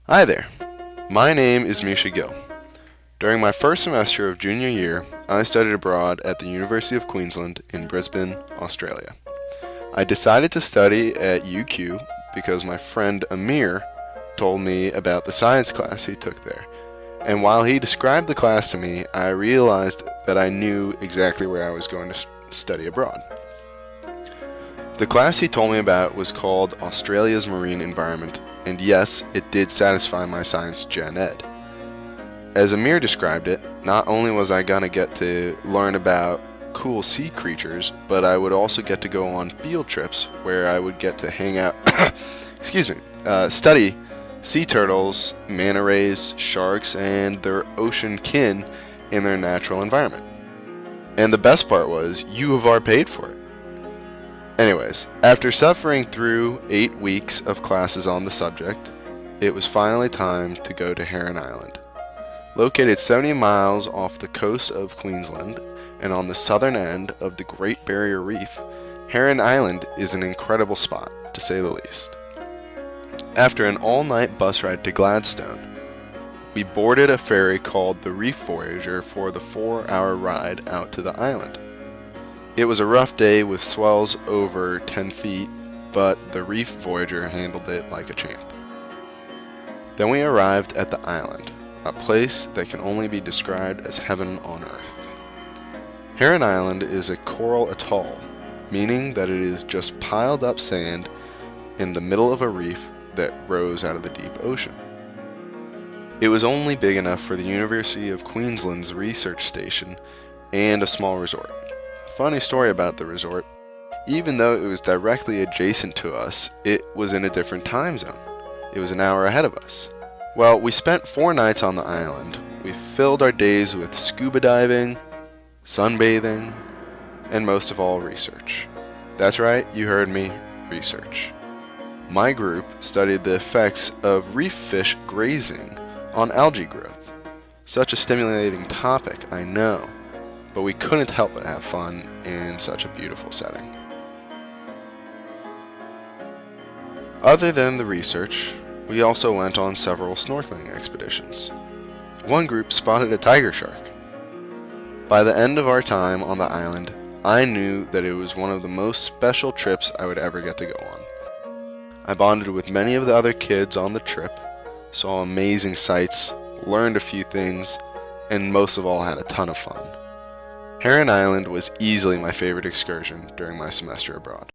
Hi there, my name is Misha Gill. During my first semester of junior year, I studied abroad at the University of Queensland in Brisbane, Australia. I decided to study at UQ because my friend Amir told me about the science class he took there. And while he described the class to me, I realized that I knew exactly where I was going to study abroad. The class he told me about was called Australia's Marine Environment, and yes, it did satisfy my science gen ed. As Amir described it, not only was I going to get to learn about cool sea creatures, but I would also get to go on field trips where I would get to hang out, study sea turtles, manta rays, sharks, and their ocean kin in their natural environment. And the best part was, U of R paid for it. Anyways, after suffering through 8 weeks of classes on the subject, it was finally time to go to Heron Island. Located 70 miles off the coast of Queensland and on the southern end of the Great Barrier Reef, Heron Island is an incredible spot, to say the least. After an all-night bus ride to Gladstone, we boarded a ferry called the Reef Voyager for the 4-hour ride out to the island. It was a rough day with swells over 10 feet, but the Reef Voyager handled it like a champ. Then we arrived at the island, a place that can only be described as heaven on earth. Heron Island is a coral atoll, meaning that it is just piled up sand in the middle of a reef that rose out of the deep ocean. It was only big enough for the University of Queensland's research station and a small resort. Funny story about the resort, even though it was directly adjacent to us, it was in a different time zone. It was an hour ahead of us. Well, we spent 4 nights on the island. We filled our days with scuba diving, sunbathing, and most of all, research. That's right, you heard me, research. My group studied the effects of reef fish grazing on algae growth. Such a stimulating topic, I know, but we couldn't help but have fun in such a beautiful setting. Other than the research, we also went on several snorkeling expeditions. One group spotted a tiger shark. By the end of our time on the island, I knew that it was one of the most special trips I would ever get to go on. I bonded with many of the other kids on the trip, saw amazing sights, learned a few things, and most of all had a ton of fun. Heron Island was easily my favorite excursion during my semester abroad.